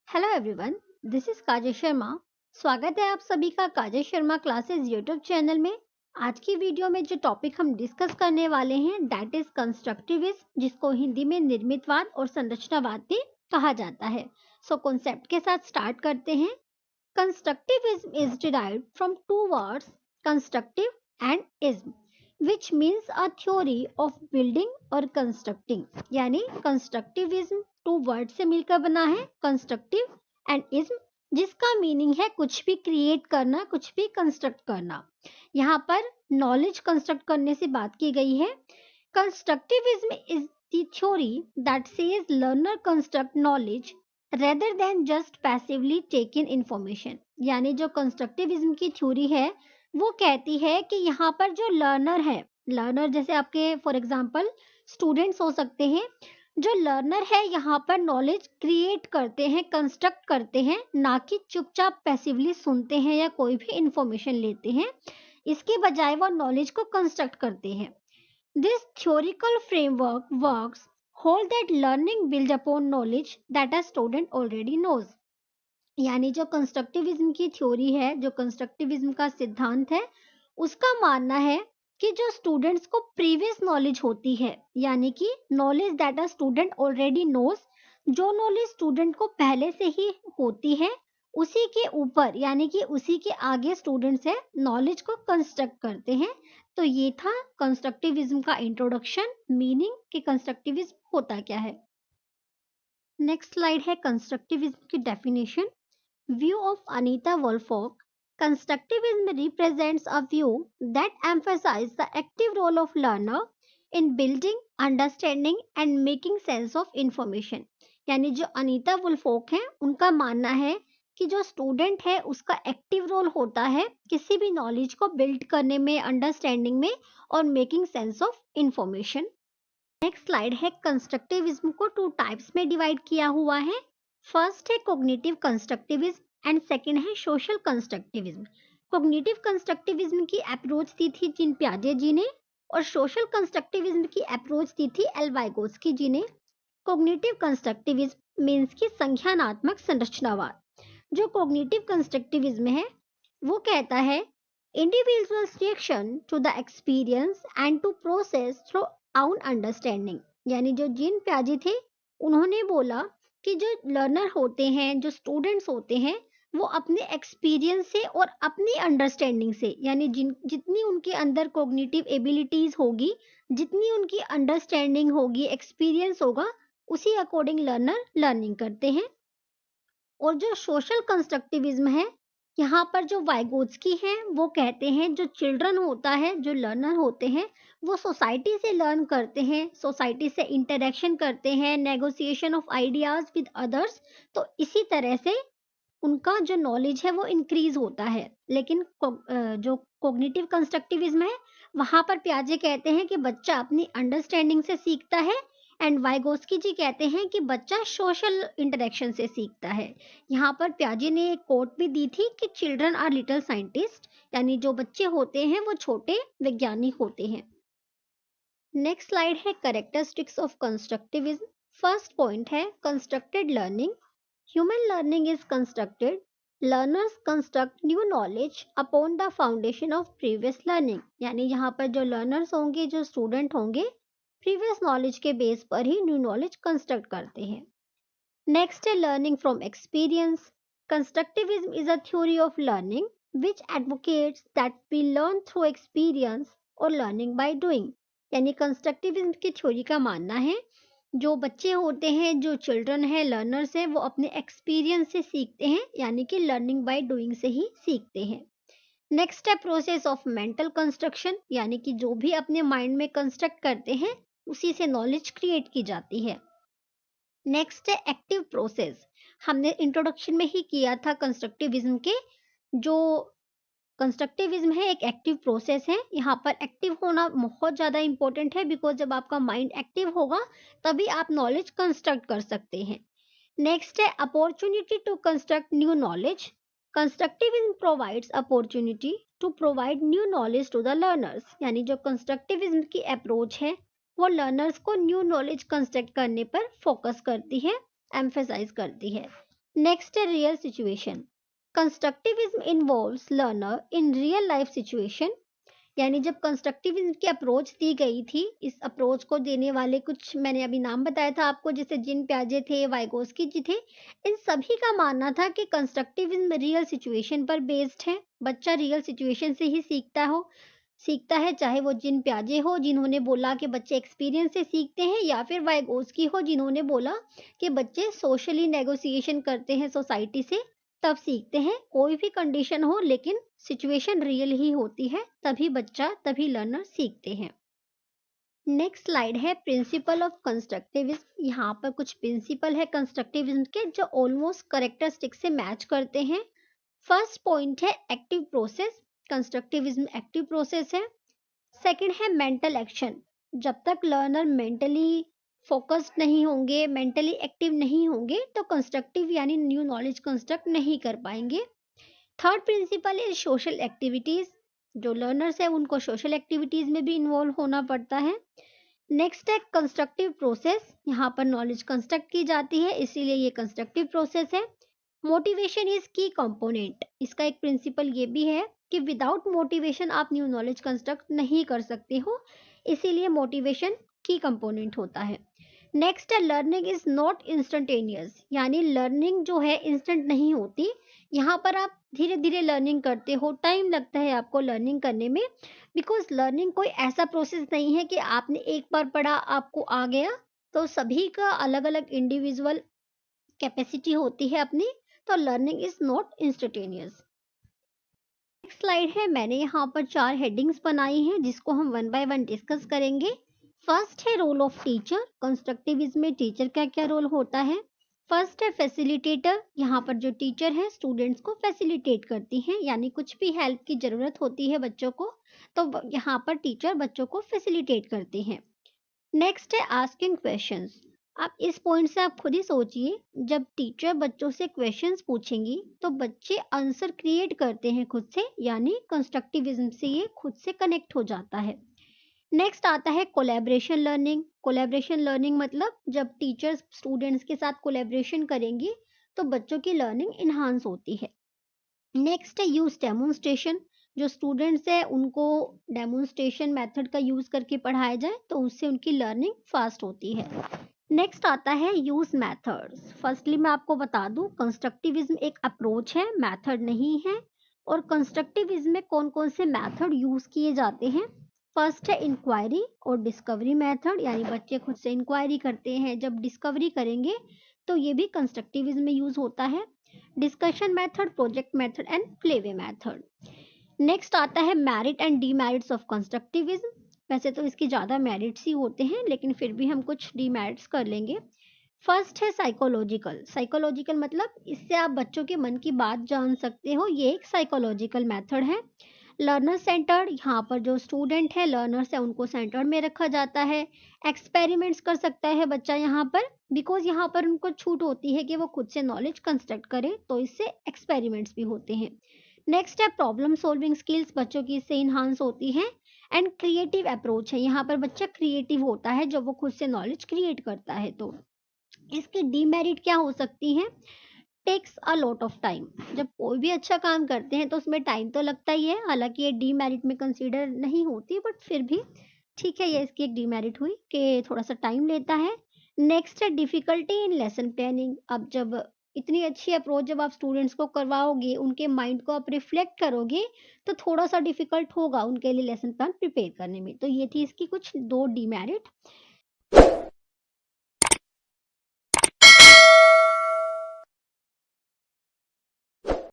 Hello everyone, this is काजल शर्मा। स्वागत है आप सभी का काजल शर्मा क्लासेस यूट्यूब चैनल में। आज की वीडियो में जो टॉपिक हम डिस्कस करने वाले हैं दैट इज कंस्ट्रक्टिविज्म, जिसको हिंदी में निर्मितवाद और संरचनावाद भी कहा जाता है। सो कॉन्सेप्ट के साथ स्टार्ट करते हैं। Constructivism is derived from two words, constructive and ism, which means a theory of building और कंस्ट्रक्टिंग। यानी कंस्ट्रक्टिविज्म टू वर्ड से मिलकर बना है कंस्ट्रक्टिव एंड इज्म, जिसका मीनिंग है कुछ भी क्रिएट करना, कुछ भी कंस्ट्रक्ट करना। यहाँ पर नॉलेज कंस्ट्रक्ट करने से बात की गई है। Constructivism is the theory that says learner construct knowledge rather than just passively take in information. यानी जो कंस्ट्रक्टिविज्म की थ्योरी है वो कहती है कि यहाँ पर जो लर्नर है, लर्नर जैसे आपके फॉर एग्जांपल स्टूडेंट्स हो सकते हैं, जो लर्नर है यहाँ पर नॉलेज क्रिएट करते हैं, कंस्ट्रक्ट करते हैं, ना कि चुपचाप पैसिवली सुनते हैं या कोई भी इंफॉर्मेशन लेते हैं। इसके बजाय वो नॉलेज को कंस्ट्रक्ट करते हैं। This theoretical framework works hold that learning build upon knowledge that a student already knows. यानी जो कंस्ट्रक्टिविज्म की थ्योरी है, जो कंस्ट्रक्टिविज्म का सिद्धांत है, उसका मानना है कि जो स्टूडेंट्स को प्रीवियस नॉलेज होती है, यानी कि knowledge that a student already knows, जो नॉलेज स्टूडेंट को पहले से ही होती है, उसी के ऊपर यानी कि उसी के आगे स्टूडेंट्स है नॉलेज को कंस्ट्रक्ट करते हैं। तो ये था कंस्ट्रक्टिविज्म का इंट्रोडक्शन, मीनिंग कि कंस्ट्रक्टिविज्म होता क्या है। नेक्स्ट स्लाइड है कंस्ट्रक्टिविज्म की definition. View of Anita Wolfok, constructivism represents a view that emphasizes the active role of learner in building, understanding and making sense of information। यानी जो अनीता वुल्फोक है उनका मानना है कि जो स्टूडेंट है उसका एक्टिव रोल होता है किसी भी नॉलेज को बिल्ड करने में, अंडरस्टैंडिंग में और making sense of information. Next slide है कंस्ट्रक्टिविज्म को टू टाइप्स में डिवाइड किया हुआ है। फर्स्ट है कोग्निटिव कंस्ट्रक्टिविज्म एंड सेकंड है सोशल कंस्ट्रक्टिविज्म। कोग्निटिव कंस्ट्रक्टिविज्म की अप्रोच दी थी जिन पियाजे जी ने और सोशल कंस्ट्रक्टिविज्म की अप्रोच दी थी एल वाइगोत्स्की जी ने। कोग्निटिव कंस्ट्रक्टिविज्म मीन्स की संज्ञानात्मक संरचनावाद। जो कोग्निटिव कंस्ट्रक्टिविज्म है वो कहता है individuals reaction to the experience and to process through own understanding. यानी जो जीन प्याजे थे उन्होंने बोला कि जो लर्नर होते हैं, जो स्टूडेंट्स होते हैं, वो अपने एक्सपीरियंस से और अपनी अंडरस्टैंडिंग से, यानी जितनी उनके अंदर कोग्निटिव एबिलिटीज होगी, जितनी उनकी अंडरस्टैंडिंग होगी, एक्सपीरियंस होगा, उसी अकॉर्डिंग लर्नर लर्निंग करते हैं। और जो सोशल कंस्ट्रक्टिविज्म है, यहाँ पर जो वाइगोत्स्की हैं वो कहते हैं जो चिल्ड्रन होता है, जो लर्नर होते हैं, वो सोसाइटी से लर्न करते हैं, सोसाइटी से इंटरेक्शन करते हैं, negotiation of ideas with others. तो इसी तरह से उनका जो नॉलेज है वो इंक्रीज होता है। लेकिन जो कोग्निटिव कंस्ट्रक्टिविज्म है वहाँ पर पियाजे कहते हैं कि बच्चा अपनी अंडरस्टैंडिंग से सीखता है एंड वाइगोस्की जी कहते हैं कि बच्चा सोशल इंटरेक्शन से सीखता है। यहाँ पर पियाजे ने एक कोट भी दी थी कि चिल्ड्रन आर लिटिल साइंटिस्ट, यानी जो बच्चे होते हैं वो छोटे वैज्ञानिक होते हैं। नेक्स्ट स्लाइड है characteristics of constructivism. First point है constructed learning. Human learning is constructed. Learners construct new knowledge upon the foundation of previous learning. यानी यहाँ पर जो लर्नर्स होंगे, जो स्टूडेंट होंगे, प्रीवियस नॉलेज के बेस पर ही न्यू नॉलेज कंस्ट्रक्ट करते हैं। नेक्स्ट है learning from experience. Constructivism is a theory of learning which advocates that we learn through experience और लर्निंग बाय डूइंग। यानी कंस्ट्रक्टिविज्म की थ्योरी का मानना है जो बच्चे होते हैं, जो चिल्ड्रन है, लर्नर्स हैं, वो अपने एक्सपीरियंस से सीखते हैं, यानी कि लर्निंग बाय डूइंग से ही सीखते हैं। नेक्स्ट है प्रोसेस ऑफ मेंटल कंस्ट्रक्शन। यानी कि जो भी अपने माइंड में कंस्ट्रक्ट करते हैं उसी से नॉलेज क्रिएट की जाती है। नेक्स्ट है एक्टिव प्रोसेस। हमने इंट्रोडक्शन में ही किया था कंस्ट्रक्टिविज्म के। जो कंस्ट्रक्टिविज्म है एक एक्टिव प्रोसेस है। यहाँ पर एक्टिव होना बहुत ज़्यादा इंपॉर्टेंट है, बिकॉज जब आपका माइंड एक्टिव होगा तभी आप नॉलेज कंस्ट्रक्ट कर सकते हैं। नेक्स्ट है opportunity to construct new knowledge. Constructivism provides opportunity to provide new knowledge to the learners. यानी जो कंस्ट्रक्टिविज्म की अप्रोच है वो लर्नर्स को न्यू नॉलेज कंस्ट्रक्ट करने पर फोकस करती है, एम्फेसाइज करती है। नेक्स्ट है real situation. Constructivism involves learner in real life situation, यानी जब कंस्ट्रक्टिविज्म की अप्रोच दी गई थी, इस अप्रोच को देने वाले कुछ मैंने अभी नाम बताया था आपको, जैसे जिन प्याजे थे, वाइगोस्की जी थे। इन सभी का मानना था कि कंस्ट्रक्टिविज्म रियल सिचुएशन पर बेस्ड है। बच्चा रियल सिचुएशन से ही सीखता है, चाहे वो जिन प्याजे हो जिन्होंने बोला कि बच्चे एक्सपीरियंस से सीखते हैं, या फिर वाइगोस्की हो जिन्होंने बोला कि बच्चे सोशली नेगोशिएशन करते हैं सोसाइटी से, तब सीखते हैं। कोई भी कंडीशन हो, लेकिन सिचुएशन रियल ही होती है, तभी लर्नर सीखते हैं। नेक्स्ट स्लाइड है प्रिंसिपल ऑफ कंस्ट्रक्टिविज्म। यहाँ पर कुछ प्रिंसिपल है कंस्ट्रक्टिविज्म के जो ऑलमोस्ट करेक्टरिस्टिक से मैच करते हैं। फर्स्ट पॉइंट है active process. Constructivism active process है। सेकंड है मेंटल एक्शन। जब तक लर्नर मेंटली फोकस्ड नहीं होंगे, मेंटली एक्टिव नहीं होंगे, तो कंस्ट्रक्टिव यानी न्यू नॉलेज कंस्ट्रक्ट नहीं कर पाएंगे। Third principal is social activities. जो लर्नर्स है उनको सोशल एक्टिविटीज में भी इन्वॉल्व होना पड़ता है। नेक्स्ट है कंस्ट्रक्टिव प्रोसेस। यहाँ पर नॉलेज कंस्ट्रक्ट की जाती है, इसीलिए ये कंस्ट्रक्टिव प्रोसेस है। मोटिवेशन इज की कंपोनेंट। इसका एक प्रिंसिपल ये भी है कि विदाउट मोटिवेशन आप न्यू नॉलेज कंस्ट्रक्ट नहीं कर सकते हो, इसीलिए मोटिवेशन की कंपोनेंट होता है। नेक्स्ट है लर्निंग इज नॉट इंस्टेंटेनियस, यानी लर्निंग जो है इंस्टेंट नहीं होती। यहाँ पर आप धीरे धीरे लर्निंग करते हो, टाइम लगता है आपको लर्निंग करने में, बिकॉज लर्निंग कोई ऐसा प्रोसेस नहीं है कि आपने एक बार पढ़ा आपको आ गया। तो सभी का अलग अलग इंडिविजुअल कैपेसिटी होती है अपनी, तो learning is not instantaneous. Next slide है, मैंने यहाँ पर 4 हेडिंग्स बनाई हैं जिसको हम वन बाय वन डिस्कस करेंगे। फर्स्ट है रोल ऑफ टीचर। कंस्ट्रक्टिविज्म में टीचर का क्या रोल होता है। फर्स्ट है फैसिलिटेटर। यहाँ पर जो टीचर है स्टूडेंट्स को फैसिलिटेट करती हैं, यानी कुछ भी हेल्प की ज़रूरत होती है बच्चों को, तो यहाँ पर टीचर बच्चों को फैसिलिटेट करती हैं। नेक्स्ट है आस्किंग क्वेश्चंस। आप इस पॉइंट से आप खुद ही सोचिए, जब टीचर बच्चों से क्वेश्चंस पूछेंगी तो बच्चे आंसर क्रिएट करते हैं खुद से, यानी कंस्ट्रक्टिविज्म से ये खुद से कनेक्ट हो जाता है। नेक्स्ट आता है कोलैबोरेशन लर्निंग। कोलैबोरेशन लर्निंग मतलब जब टीचर्स स्टूडेंट्स के साथ कोलैबोरेशन करेंगी तो बच्चों की लर्निंग इन्हांस होती है। नेक्स्ट है यूज डेमोन्स्ट्रेशन। जो स्टूडेंट्स है उनको डेमोन्स्ट्रेशन मेथड का यूज करके पढ़ाया जाए तो उससे उनकी लर्निंग फास्ट होती है। नेक्स्ट आता है यूज मेथड्स। फर्स्टली मैं आपको बता दूं, कंस्ट्रक्टिविज्म एक अप्रोच है, मेथड नहीं है। और कंस्ट्रक्टिविज्म में कौन कौन से मेथड यूज किए जाते हैं। फर्स्ट है इंक्वायरी और डिस्कवरी मेथड, यानी बच्चे खुद से इंक्वायरी करते हैं, जब डिस्कवरी करेंगे तो ये भी कंस्ट्रक्टिविज्म में यूज होता है। Discussion method, project method and playway method. Next आता है merit and demerits of constructivism. वैसे तो इसके ज़्यादा मेरिट्स ही होते हैं, लेकिन फिर भी हम कुछ डीमेरिट्स कर लेंगे। फर्स्ट है साइकोलॉजिकल। साइकोलॉजिकल मतलब इससे आप बच्चों के मन की बात जान सकते हो, ये एक साइकोलॉजिकल मेथड है। लर्नर सेंटर्ड, यहाँ पर जो स्टूडेंट है लर्नर्स है उनको सेंटर में रखा जाता है। एक्सपेरिमेंट्स कर सकता है बच्चा यहाँ पर, बिकॉज यहाँ पर उनको छूट होती है कि वो खुद से नॉलेज कंस्ट्रक्ट करे, तो इससे एक्सपेरिमेंट्स भी होते हैं। नेक्स्ट है प्रॉब्लम सॉल्विंग स्किल्स, बच्चों की इससे इन्हांस होती है। एंड क्रिएटिव अप्रोच है, यहाँ पर बच्चा क्रिएटिव होता है जब वो खुद से नॉलेज क्रिएट करता है। तो इसकी डीमेरिट क्या हो सकती है। Takes a lot of time. जब कोई भी अच्छा काम करते हैं तो उसमें टाइम तो लगता ही है, हालांकि ये डीमेरिट में कंसीडर नहीं होती, बट फिर भी ठीक है, ये इसकी एक डीमेरिट हुई कि थोड़ा सा टाइम लेता है। नेक्स्ट है डिफिकल्टी इन लेसन प्लानिंग। अब जब इतनी अच्छी अप्रोच जब आप स्टूडेंट्स को करवाओगे, उनके माइंड को आप रिफ्लेक्ट करोगे, तो थोड़ा सा डिफिकल्ट होगा उनके लिए लेसन प्लान प्रिपेयर करने में। तो ये थी इसकी कुछ 2 डीमेरिट।